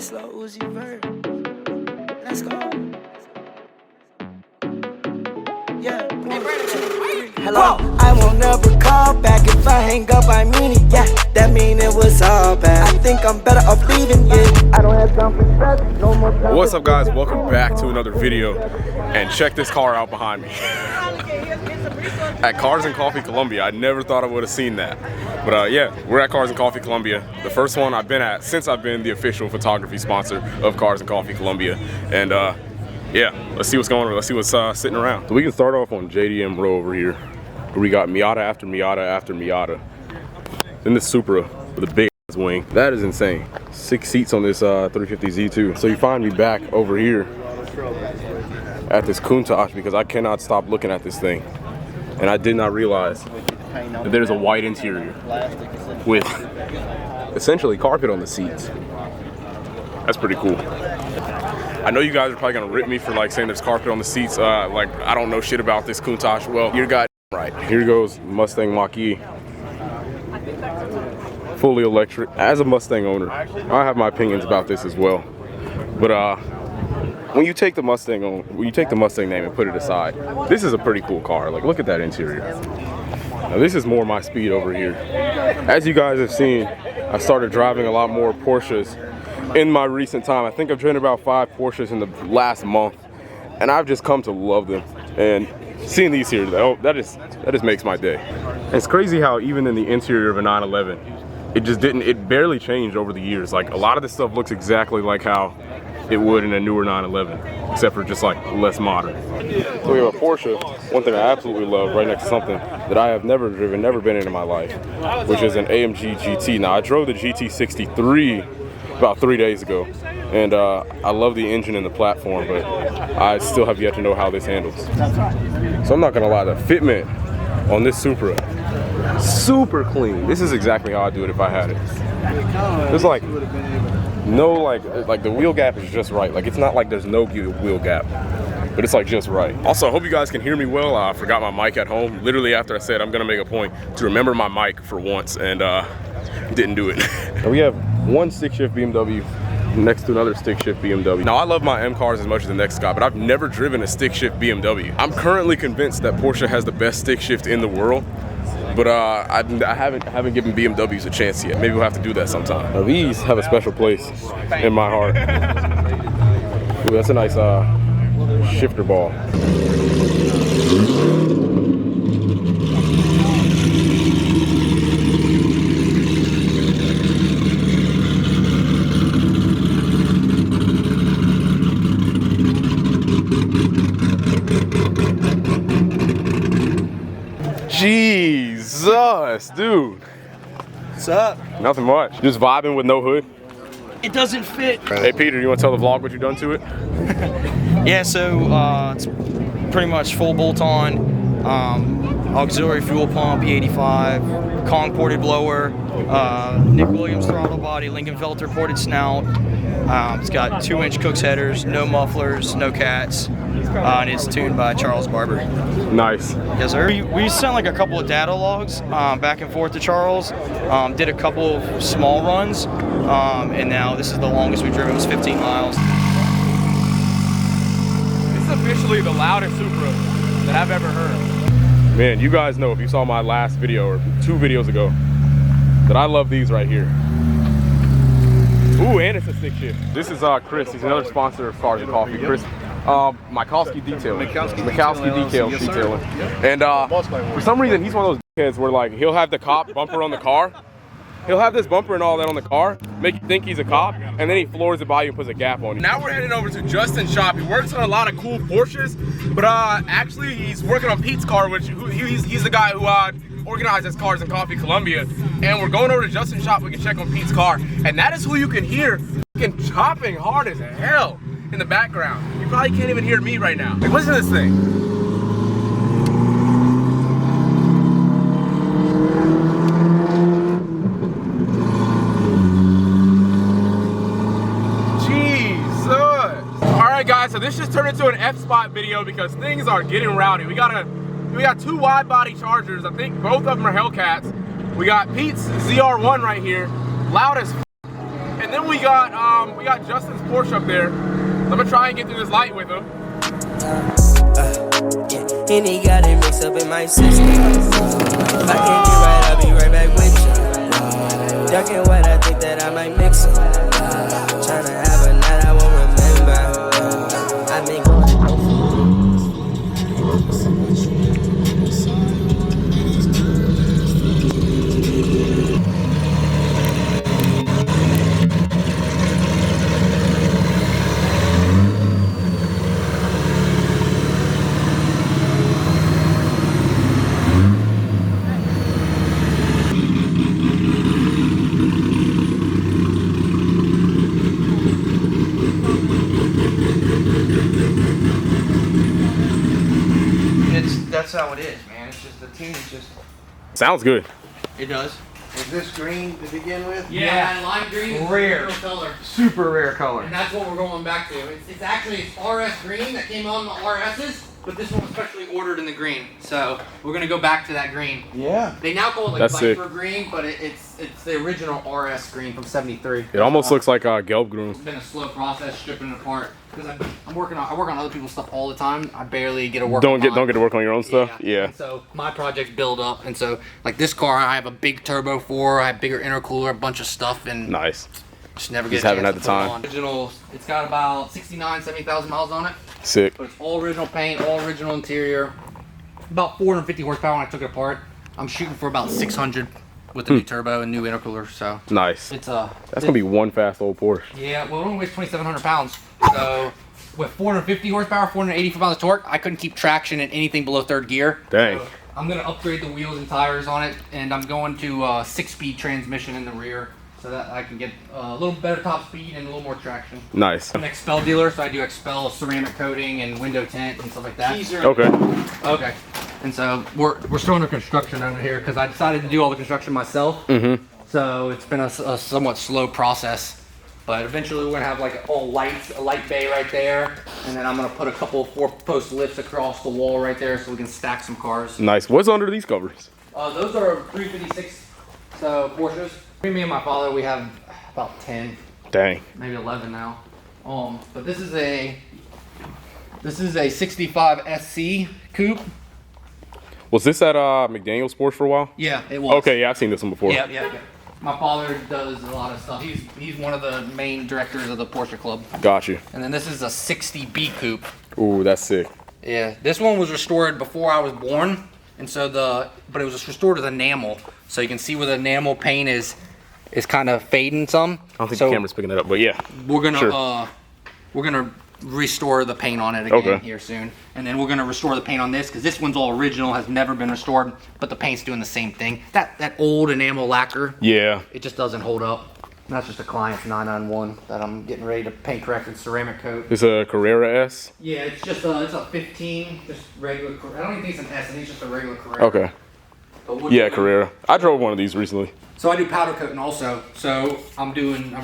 It's Lil Uzi Vert. Let's go. Yeah. 1, 2, 3. Hello. I won't never call back if I hang up. I mean it. Yeah. That mean it was all bad. I think I'm better off leaving. Yeah. I don't have time for stress. No more time. What's up, guys? Welcome back to another video. And check this car out behind me. At Cars and Coffee Columbia. I never thought I would have seen that. But yeah, we're at Cars and Coffee Columbia. The first one I've been at since I've been the official photography sponsor of Cars and Coffee Columbia. And yeah, let's see what's going on. Let's see what's sitting around. So we can start off on JDM Row over here, where we got Miata after Miata after Miata. Then this Supra with a big ass wing. That is insane. 6 seats on this 350 Z2. So you find me back over here at this Countach because I cannot stop looking at this thing. And I did not realize that there's a white interior with essentially carpet on the seats. That's pretty cool. I know you guys are probably gonna rip me for like saying there's carpet on the seats. Like I don't know shit about this Countach. Well, you're goddamn right. Here goes Mustang Mach-E. Fully electric. As a Mustang owner, I have my opinions about this as well. But when you take the Mustang name and put it aside, this is a pretty cool car. Like, look at that interior. Now, this is more my speed over here. As you guys have seen, I started driving a lot more Porsches in my recent time. I think I've driven about 5 Porsches in the last month, and I've just come to love them. And seeing these here, that just makes my day. And it's crazy how even in the interior of a 911, it barely changed over the years. Like, a lot of this stuff looks exactly like how it would in a newer 911, except for just like less modern. So we have a Porsche, one thing I absolutely love, right next to something that I have never driven, never been in my life, which is an AMG GT. Now I drove the GT63 about 3 days ago, and I love the engine and the platform, but I still have yet to know how this handles. So I'm not gonna lie, the fitment on this Supra, super clean. This is exactly how I do it if I had it. There's like no like the wheel gap is just right. Like, it's not like there's no wheel gap, but it's like just right. Also, I hope you guys can hear me well. I forgot my mic at home. Literally after I said I'm gonna make a point to remember my mic for once, and didn't do it. And we have one stick shift BMW next to another stick shift BMW. Now I love my M cars as much as the next guy, but I've never driven a stick shift BMW. I'm currently convinced that Porsche has the best stick shift in the world, but I haven't given BMWs a chance yet. Maybe we'll have to do that sometime. Now these have a special place in my heart. Ooh, that's a nice shifter ball. Jesus, dude. What's up? Nothing much. Just vibing with no hood. It doesn't fit. Hey Peter, you want to tell the vlog what you've done to it? Yeah, so it's pretty much full bolt-on, auxiliary fuel pump, E85, Kong ported blower, Nick Williams throttle body, Lincoln Velter ported snout. It's got 2-inch Cook's headers, no mufflers, no cats, and it's tuned by Charles Barber. Nice. Yes, sir. We sent like a couple of data logs back and forth to Charles, did a couple of small runs, and now this is the longest we've driven. It was 15 miles. This is officially the loudest Supra that I've ever heard. Man, you guys know, if you saw my last video or 2 videos ago, that I love these right here. Ooh, and it's a stick shift. This is Chris. He's another sponsor of Cars and Coffee. Chris, Mikowski Detailing. Mikowski Details Detailing. And for some reason, he's one of those kids where like he'll have the cop bumper on the car. He'll have this bumper and all that on the car, make you think he's a cop, and then he floors it by you and puts a gap on you. Now we're heading over to Justin's shop. He works on a lot of cool Porsches, but actually he's working on Pete's car, which he's the guy who organizes Cars and Coffee Columbia. And we're going over to Justin's shop. We can check on Pete's car, and that is who you can hear fucking chopping hard as hell in the background. You probably can't even hear me right now. Like, listen to this thing. Jesus. All right, guys. So this just turned into an F-spot video because things are getting rowdy. We got 2 wide body Chargers. I think both of them are Hellcats. We got Pete's ZR1 right here, loud as f. And then then we got Justin's Porsche up there. I'm gonna try and get through this light with him. Yeah, Henny got it mixed up in my system. If I can't get right, I'll be right back with you. Dark and white, I think that I might mix them. Tryna have a night I won't remember. I make That's how it is, man. It's just the tune is just. Sounds good. It does. Is this green to begin with? Yeah, lime green is rare the color. Super rare color. And that's what we're going back to. It's actually RS green that came on the RSs, but this one was specially ordered in the green. So we're gonna go back to that green. Yeah. They now call it like That's Viper sick. green, but it's the original RS green from '73. It almost looks like Gelbgrün. It's been a slow process stripping it apart because I work on other people's stuff all the time. I barely get to work. Don't get to work on your own stuff. Yeah. And so my projects build up, and so like this car, I have a big turbo for. I have bigger intercooler, a bunch of stuff, and Nice. just never get Just a haven't chance had to the put it time. on. Original. It's got about 70,000 miles on it, Sick. but it's all original paint, all original interior. About 450 horsepower when I took it apart. I'm shooting for about 600 with the new turbo and new intercooler. So Nice. it's That's gonna be one fast old Porsche. yeah. Well, it only weighs 2,700 pounds. So with 450 horsepower, 480 pounds of torque, I couldn't keep traction in anything below third gear. Dang. So I'm gonna upgrade the wheels and tires on it, and I'm going to 6-speed transmission in the rear, so that I can get a little better top speed and a little more traction. Nice. I'm an Expel dealer, so I do Expel ceramic coating and window tint and stuff like that. Okay. Okay. And so we're still under construction over here because I decided to do all the construction myself. Mm-hmm. So it's been a somewhat slow process. But eventually we're gonna have like all lights, a light bay right there, and then I'm gonna put a couple 4-post lifts across the wall right there so we can stack some cars. Nice. What's under these covers? Those are 356 Porsches. Me and my father, we have about 10, Dang. maybe 11 now. But this is a 65 SC coupe. Was this at McDaniel's Porsche for a while? Yeah, it was. Okay, yeah, I've seen this one before. Yeah. My father does a lot of stuff. He's one of the main directors of the Porsche Club. Got you. And then this is a 60B coupe. Ooh, that's sick. Yeah, this one was restored before I was born, and so but it was restored as enamel, so you can see where the enamel paint is kind of fading some. I don't think so the camera's picking that up, but yeah. we're gonna Sure. we're gonna restore the paint on it again Okay. here soon, and then we're gonna restore the paint on this because this one's all original, has never been restored, but the paint's doing the same thing. That old enamel lacquer, Yeah. it just doesn't hold up. And that's just a client's 991 that I'm getting ready to paint corrected ceramic coat. It's a Carrera S. Yeah, it's just it's a 15, just regular. I don't even think it's an S. I think it's just a regular Carrera. Okay. But what Yeah, do- Carrera. I drove one of these recently. So I do powder coating also. So I'm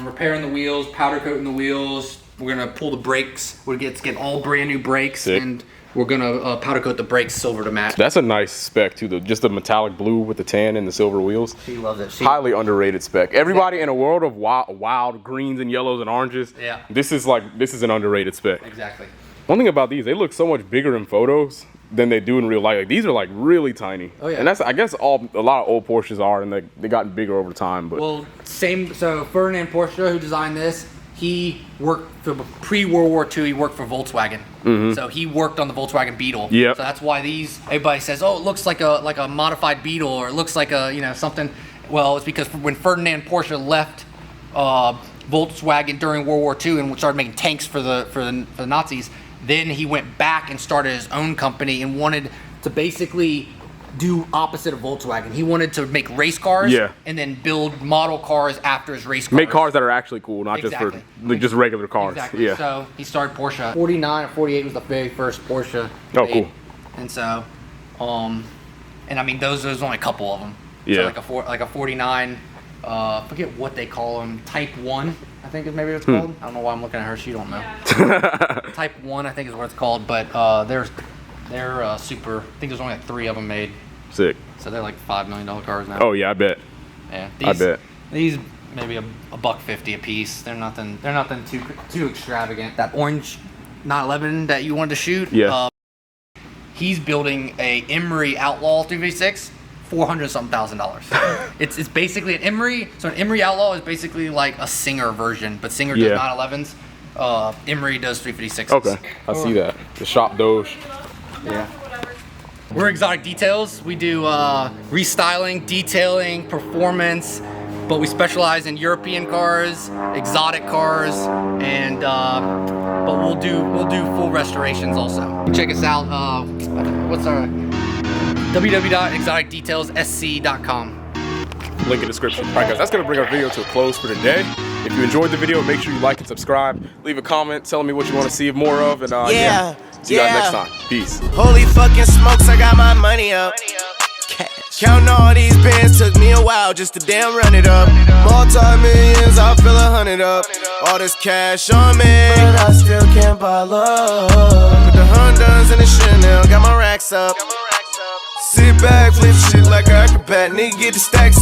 repairing the wheels, powder coating the wheels. We're gonna pull the brakes. We're getting all brand new brakes, Sick. and we're gonna powder coat the brakes silver to match. That's a nice spec too. Just the metallic blue with the tan and the silver wheels. She loves it. Highly underrated spec. Everybody in a world of wild greens and yellows and oranges. Yeah. This is an underrated spec. Exactly. One thing about these, they look so much bigger in photos than they do in real life. Like, these are like really tiny. Oh, yeah. And that's, I guess, a lot of old Porsches are, and they gotten bigger over time. But Well, same. So Ferdinand Porsche, who designed this, he worked for pre-World War II. He worked for Volkswagen, so he worked on the Volkswagen Beetle. Yep. So that's why everybody says, "Oh, it looks like a modified Beetle, or it looks like a something." Well, it's because when Ferdinand Porsche left Volkswagen during World War II and started making tanks for the Nazis, then he went back and started his own company and wanted to basically do opposite of Volkswagen. He wanted to make race cars, Yeah. and then build model cars after his race cars. make cars that are actually cool, not Exactly. just for just regular cars. Exactly. Yeah. So he started Porsche. 49 or 48 was the very first Porsche. Oh, made. cool. And so, and I mean, there's only a couple of them. Yeah. So like a 49, I forget what they call them, Type 1, I think is maybe what it's called. I don't know why I'm looking at her, she don't know. Type 1, I think is what it's called, but they're super, I think there's only like 3 of them made. Sick. So they're like $5 million cars now. Oh yeah, I bet. Yeah. I bet. These maybe a $150 a piece. They're nothing too extravagant. That orange 911 that you wanted to shoot. Yeah. He's building a Emery Outlaw 356, $400-something thousand. It's basically an Emery. So an Emery Outlaw is basically like a Singer version, but Singer does 911s. Emery does 356s. Okay, I see that. The shop Doge. Yeah. We're Exotic Details. We do restyling, detailing, performance, but we specialize in European cars, exotic cars, and but we'll do full restorations also. Check us out. What's our www.exoticdetailssc.com. Link in the description. All right, guys, that's gonna bring our video to a close for today. If you enjoyed the video, make sure you like and subscribe. Leave a comment telling me what you want to see more of, and yeah. See you guys next time. Peace. Holy fucking smokes, I got my money up. Counting all these bands took me a while just to damn run it up. Multi-millions, I feel 100 up. All this cash on me, but I still can't buy love. Put the Hondas and the Chanel, got my racks up. Sit back, flip shit like an acrobat, nigga get the stacks.